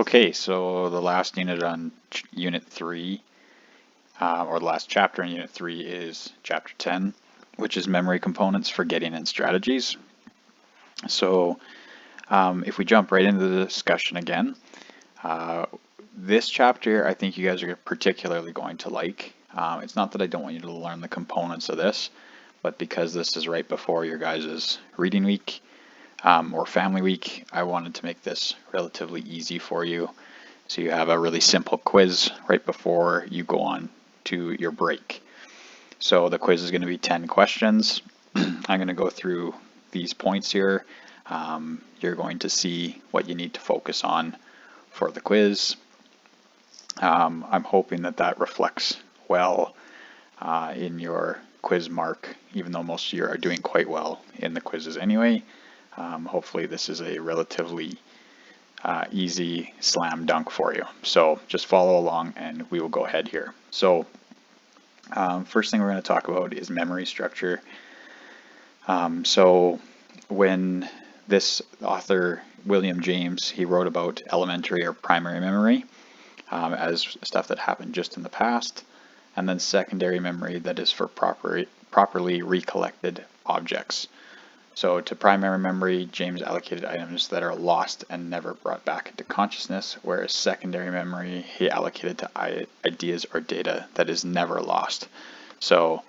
Okay, so the last unit on Unit 3, or the last chapter in Unit 3 is Chapter 10, which is Memory Components, Forgetting, and Strategies. So if we jump right into the discussion again, this chapter I think you guys are particularly going to like. It's not that I don't want you to learn the components of this, but because this is right before your guys' reading week, or family week, I wanted to make this relatively easy for you. So you have a really simple quiz right before you go on to your break. So the quiz is going to be 10 questions. I'm going to go through these points here. You're going to see what you need to focus on for the quiz. I'm hoping that that reflects well in your quiz mark, even though most of you are doing quite well in the quizzes anyway. Hopefully this is a relatively easy slam dunk for you. So just follow along and we will go ahead here. So first thing we're going to talk about is memory structure. So when this author, William James, he wrote about elementary or primary memory as stuff that happened just in the past, and then secondary memory that is for properly recollected objects. So to primary memory, James allocated items that are lost and never brought back into consciousness, whereas secondary memory he allocated to ideas or data that is never lost. So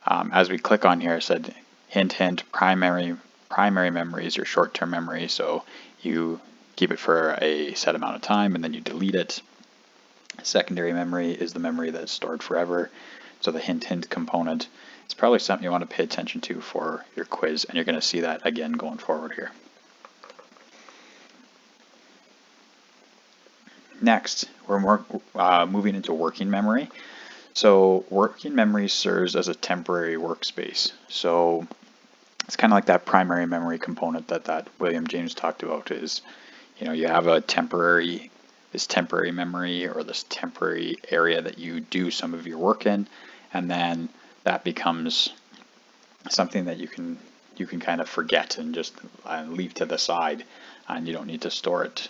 as we click on here, I said, hint, hint, primary memory is your short-term memory, so you keep it for a set amount of time and then you delete it. Secondary memory is the memory that is stored forever. So the hint, hint component, it's probably something you want to pay attention to for your quiz, and you're going to see that again going forward here. Next, we're moving into working memory. So working memory serves as a temporary workspace. So it's kind of like that primary memory component that William James talked about is, you have this temporary memory or this temporary area that you do some of your work in, and then that becomes something that you can kind of forget and just leave to the side, and you don't need to store it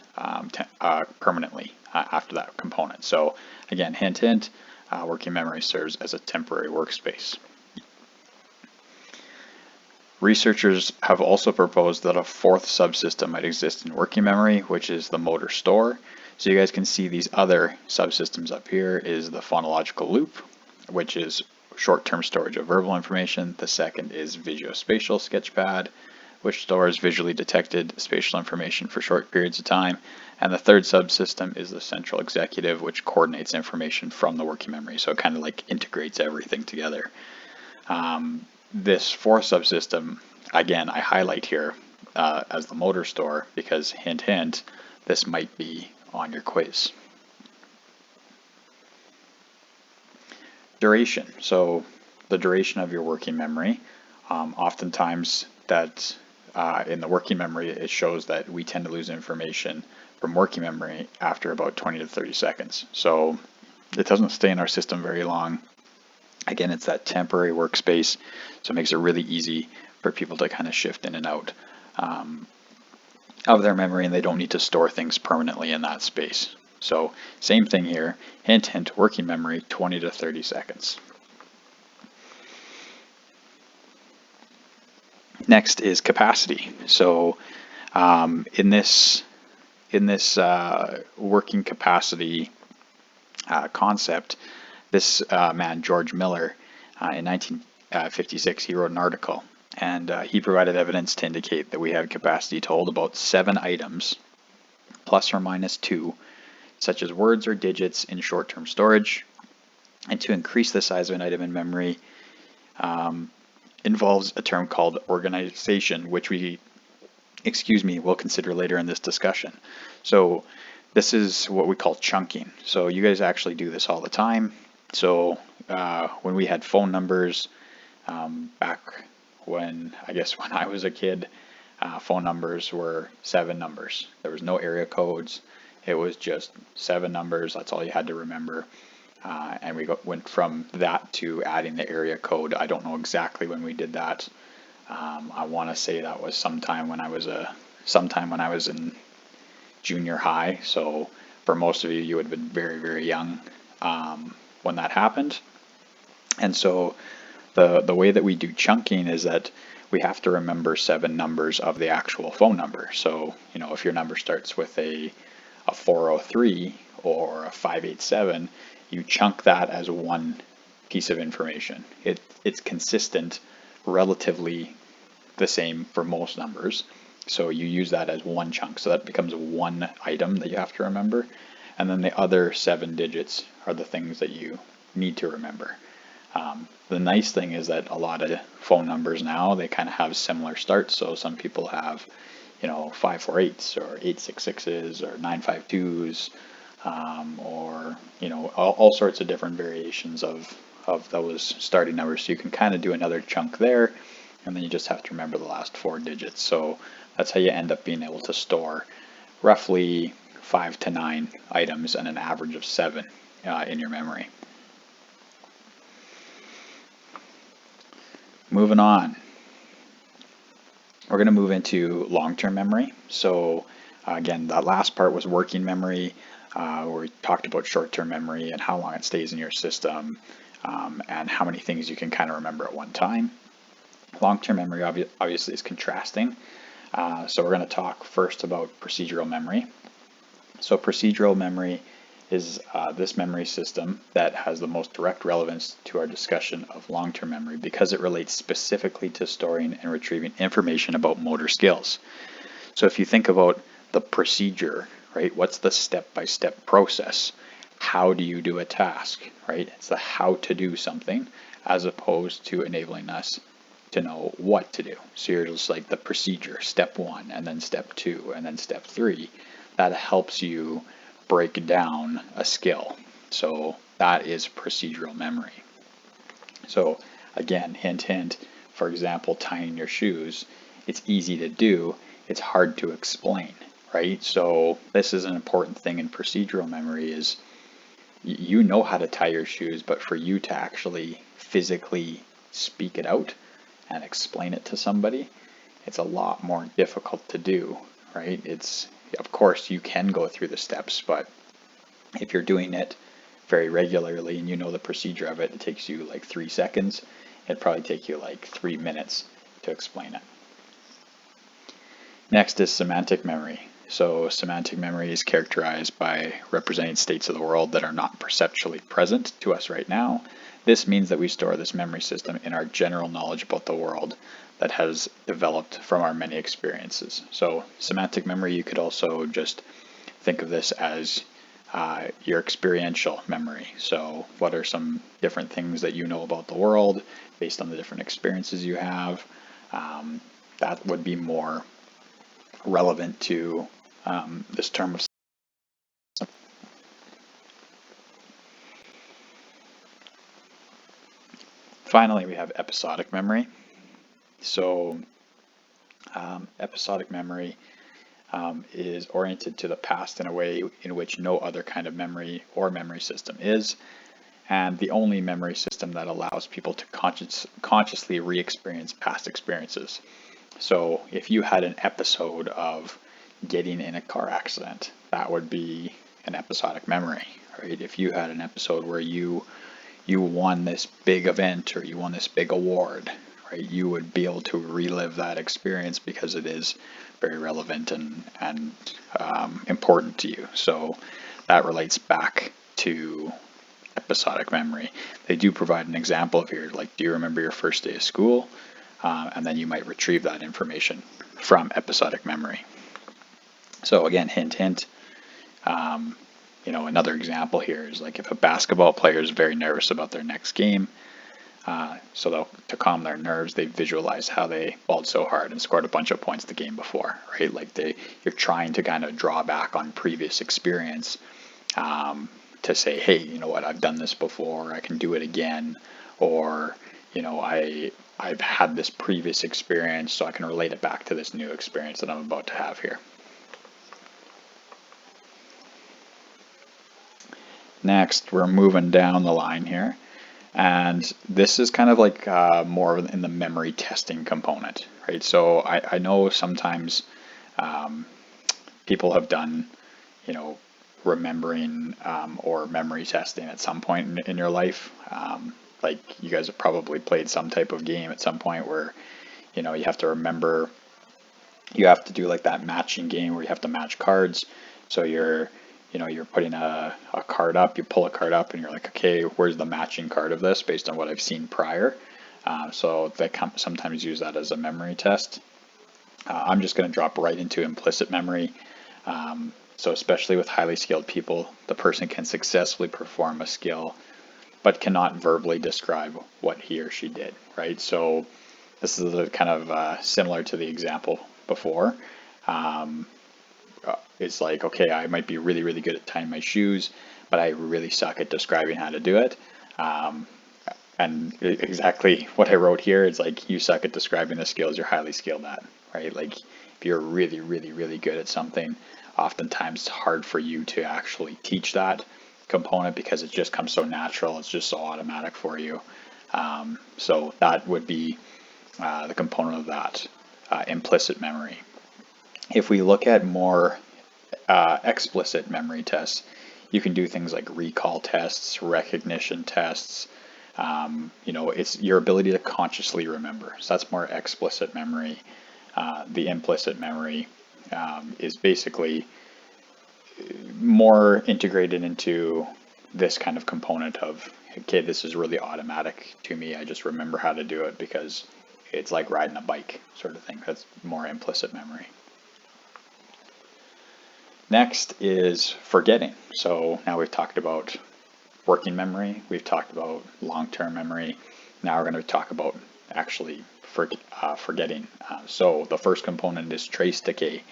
permanently after that component. So again, hint, hint, working memory serves as a temporary workspace. Researchers have also proposed that a fourth subsystem might exist in working memory, which is the motor store. So you guys can see these other subsystems up here is the phonological loop, which is short-term storage of verbal information. The second is visuospatial sketchpad, which stores visually detected spatial information for short periods of time. And the third subsystem is the central executive, which coordinates information from the working memory. So it kind of like integrates everything together. This fourth subsystem, again, I highlight here as the motor store because, hint, hint, this might be on your quiz. Duration. So the duration of your working memory. Oftentimes that in the working memory, it shows that we tend to lose information from working memory after about 20 to 30 seconds. So it doesn't stay in our system very long. Again, it's that temporary workspace, so it makes it really easy for people to kind of shift in and out of their memory, and they don't need to store things permanently in that space. So same thing here, hint, hint, working memory, 20 to 30 seconds. Next is capacity. So in this working capacity concept, this man, George Miller, in 1956, he wrote an article, and he provided evidence to indicate that we have capacity to hold about 7 items, plus or minus 2, such as words or digits in short-term storage. And to increase the size of an item in memory involves a term called organization, which we'll consider later in this discussion. So this is what we call chunking. So you guys actually do this all the time. So when we had phone numbers, back when I was a kid, phone numbers were 7 numbers. There was no area codes. It was just 7 numbers. That's all you had to remember. And we went from that to adding the area code. I don't know exactly when we did that. I want to say that was sometime when I was in junior high. So for most of you, you would have been very, very young when that happened. And so the way that we do chunking is that we have to remember 7 numbers of the actual phone number. So, if your number starts with a 403 or a 587, you chunk that as one piece of information. It's consistent, relatively the same for most numbers. So you use that as one chunk. So that becomes one item that you have to remember. And then the other 7 digits are the things that you need to remember. The nice thing is that a lot of phone numbers now, they kind of have similar starts. So some people have, 548s or 866s or 952s, or, all sorts of different variations of those starting numbers. So you can kind of do another chunk there, and then you just have to remember the last 4 digits. So that's how you end up being able to store roughly 5 to 9 items and an average of 7 in your memory. Moving on, we're going to move into long-term memory. So again, that last part was working memory, where we talked about short-term memory and how long it stays in your system, and how many things you can kind of remember at one time. Long-term memory obviously is contrasting. So we're going to talk first about procedural memory. So procedural memory is this memory system that has the most direct relevance to our discussion of long-term memory because it relates specifically to storing and retrieving information about motor skills. So if you think about the procedure, right, what's the step-by-step process? How do you do a task, right? It's the how to do something as opposed to enabling us to know what to do. So you're just like the procedure, step 1, and then step 2, and then step 3. That helps you break down a skill. So that is procedural memory. So again, hint, hint, for example, tying your shoes, it's easy to do, it's hard to explain, right? So this is an important thing in procedural memory is you know how to tie your shoes, but for you to actually physically speak it out and explain it to somebody, it's a lot more difficult to do, right? Of course, you can go through the steps, but if you're doing it very regularly and you know the procedure of it, it takes you like 3 seconds. It'd probably take you like 3 minutes to explain it. Next is semantic memory. So semantic memory is characterized by representing states of the world that are not perceptually present to us right now. This means that we store this memory system in our general knowledge about the world that has developed from our many experiences. So semantic memory, you could also just think of this as your experiential memory. So what are some different things that you know about the world based on the different experiences you have? That would be more relevant to this term of. Finally, we have episodic memory. So episodic memory is oriented to the past in a way in which no other kind of memory or memory system is, and the only memory system that allows people to consciously re-experience past experiences. So if you had an episode of getting in a car accident, that would be an episodic memory, right? If you had an episode where you won this big event or you won this big award, right, you would be able to relive that experience because it is very relevant and important to you. So that relates back to episodic memory. They do provide an example of here, like, do you remember your first day of school? And then you might retrieve that information from episodic memory. So again, hint, hint. Another example here is like if a basketball player is very nervous about their next game, so to calm their nerves, they visualize how they balled so hard and scored a bunch of points the game before, right? Like you're trying to kind of draw back on previous experience to say, hey, you know what, I've done this before, I can do it again, or I've had this previous experience, so I can relate it back to this new experience that I'm about to have here. Next, we're moving down the line here, and this is kind of like more in the memory testing component, right? So I know sometimes people have done, remembering or memory testing at some point in your life. Like you guys have probably played some type of game at some point where, you know, you have to remember, you have to do like that matching game where you have to match cards. So you're, you know, you're putting a card up, you pull a card up and you're like, okay, where's the matching card of this based on what I've seen prior? So they sometimes use that as a memory test. I'm just going to drop right into implicit memory. So especially with highly skilled people, the person can successfully perform a skill, but cannot verbally describe what he or she did, right? So this is kind of similar to the example before. It's like, okay, I might be really, really good at tying my shoes, but I really suck at describing how to do it. And exactly what I wrote here is like, you suck at describing the skills you're highly skilled at, right? Like if you're really, really, really good at something, oftentimes it's hard for you to actually teach that component because it just comes so natural. It's just so automatic for you. So that would be the component of that, implicit memory. If we look at more explicit memory tests, you can do things like recall tests, recognition tests. You know, it's your ability to consciously remember. So that's more explicit memory. The implicit memory is basically more integrated into this kind of component of, okay, this is really automatic to me. I just remember how to do it because it's like riding a bike sort of thing. That's more implicit memory. Next is forgetting. So now we've talked about working memory, we've talked about long-term memory. Now we're going to talk about actually forgetting. So the first component is trace decay.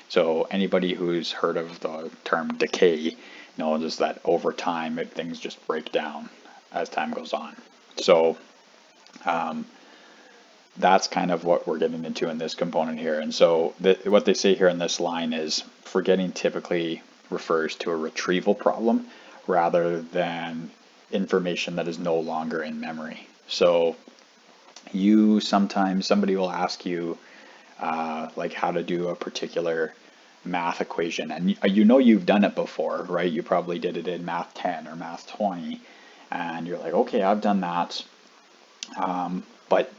So anybody who's heard of the term decay knows that over time things just break down as time goes on. So that's kind of what we're getting into in this component here. And so what they say here in this line is forgetting typically refers to a retrieval problem rather than information that is no longer in memory. So somebody will ask you like how to do a particular math equation, and you know you've done it before, right? You probably did it in math 10 or math 20 and you're like, okay, I've done that, but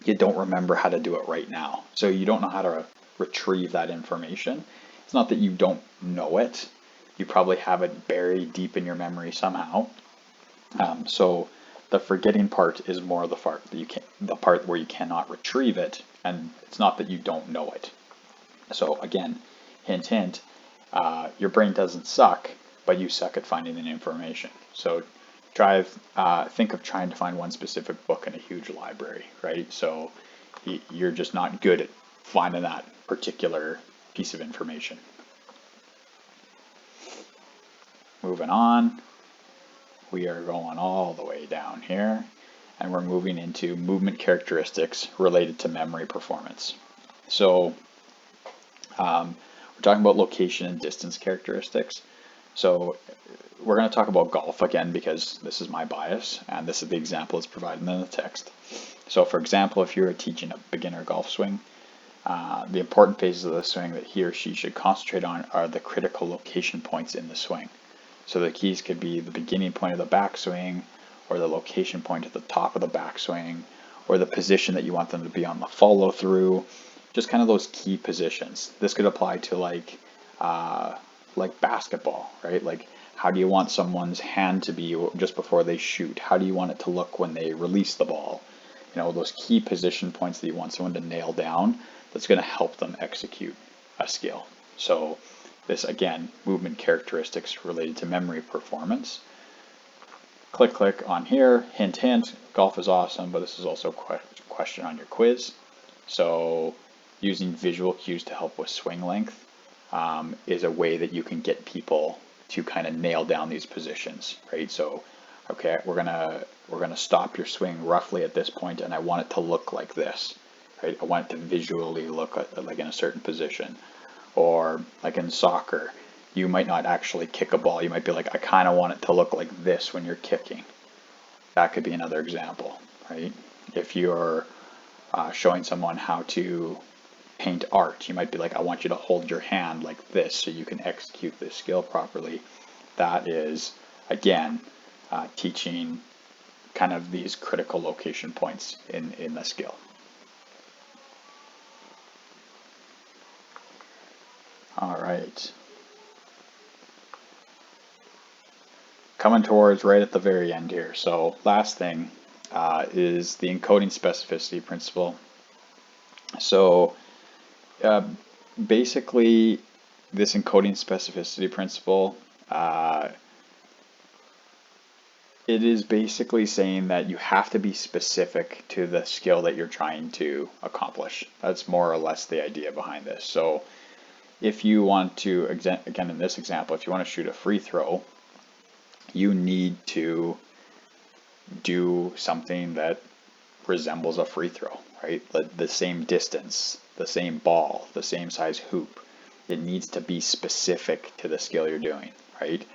you don't remember how to do it right now. So you don't know how to retrieve that information. It's not that you don't know it. You probably have it buried deep in your memory somehow. So the forgetting part is more the part where you cannot retrieve it, and it's not that you don't know it. So again, hint, hint, your brain doesn't suck, but you suck at finding the information. So think of trying to find one specific book in a huge library, right? So you're just not good at finding that particular piece of information. Moving on, we are going all the way down here, and we're moving into movement characteristics related to memory performance. So we're talking about location and distance characteristics. So we're going to talk about golf again because this is my bias, and this is the example that's provided in the text. So for example, if you're teaching a beginner golf swing, the important phases of the swing that he or she should concentrate on are the critical location points in the swing. So the keys could be the beginning point of the backswing, or the location point at the top of the backswing, or the position that you want them to be on the follow through. Just kind of those key positions. This could apply to like basketball, right? Like how do you want someone's hand to be just before they shoot? How do you want it to look when they release the ball? You know, those key position points that you want someone to nail down, that's going to help them execute a skill. So this, again, movement characteristics related to memory performance. Click, click on here. Hint, hint. Golf is awesome, but this is also a question on your quiz. So using visual cues to help with swing length is a way that you can get people to kind of nail down these positions, right? So, okay, we're gonna stop your swing roughly at this point, and I want it to look like this, right? I want it to visually look like in a certain position. Or like in soccer, you might not actually kick a ball. You might be like, I kind of want it to look like this when you're kicking. That could be another example, right? If you're showing someone how to paint art. You might be like, I want you to hold your hand like this so you can execute this skill properly. That is, again, teaching kind of these critical location points in the skill. All right. Coming towards right at the very end here. So last thing is the encoding specificity principle. So basically, this encoding specificity principle, it is basically saying that you have to be specific to the skill that you're trying to accomplish. That's more or less the idea behind this. So if you want to, again in this example, if you want to shoot a free throw, you need to do something that resembles a free throw, right? The same distance, the same ball, the same size hoop. It needs to be specific to the skill you're doing, right?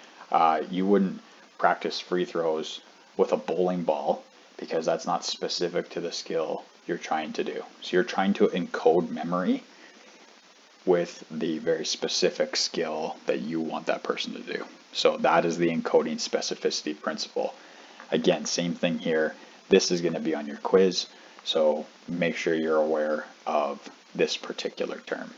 You wouldn't practice free throws with a bowling ball because that's not specific to the skill you're trying to do. So you're trying to encode memory with the very specific skill that you want that person to do. So that is the encoding specificity principle. Again, same thing here. This is going to be on your quiz, so make sure you're aware of this particular term.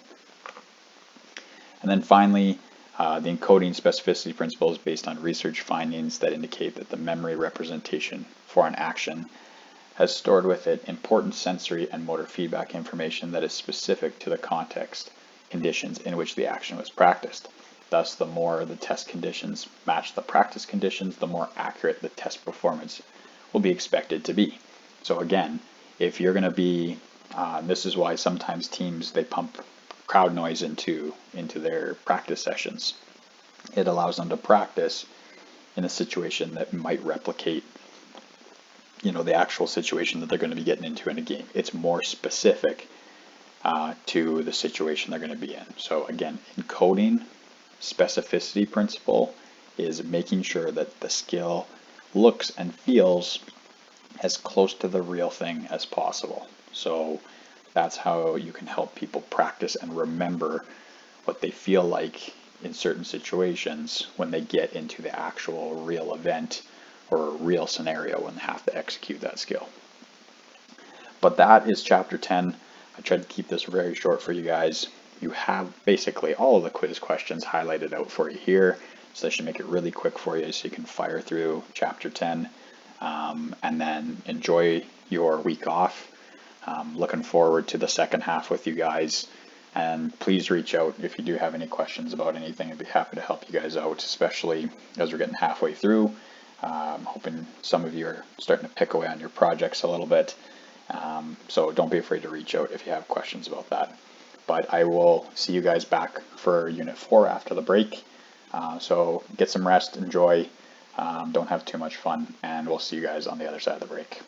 And then finally, the encoding specificity principle is based on research findings that indicate that the memory representation for an action has stored with it important sensory and motor feedback information that is specific to the context conditions in which the action was practiced. Thus, the more the test conditions match the practice conditions, the more accurate the test performance will be expected to be. So again, if you're going to be, this is why sometimes teams, they pump crowd noise into their practice sessions. It allows them to practice in a situation that might replicate, the actual situation that they're going to be getting into in a game. It's more specific to the situation they're going to be in. So again, encoding specificity principle is making sure that the skill looks and feels as close to the real thing as possible. So that's how you can help people practice and remember what they feel like in certain situations when they get into the actual real event or real scenario when they have to execute that skill. But that is chapter 10. I tried to keep this very short for you guys. You have basically all of the quiz questions highlighted out for you here, so that should make it really quick for you so you can fire through chapter 10 and then enjoy your week off. Looking forward to the second half with you guys, and please reach out if you do have any questions about anything. I'd be happy to help you guys out, especially as we're getting halfway through. I'm hoping some of you are starting to pick away on your projects a little bit. So don't be afraid to reach out if you have questions about that. But I will see you guys back for Unit 4 after the break. So get some rest, enjoy, don't have too much fun, and we'll see you guys on the other side of the break.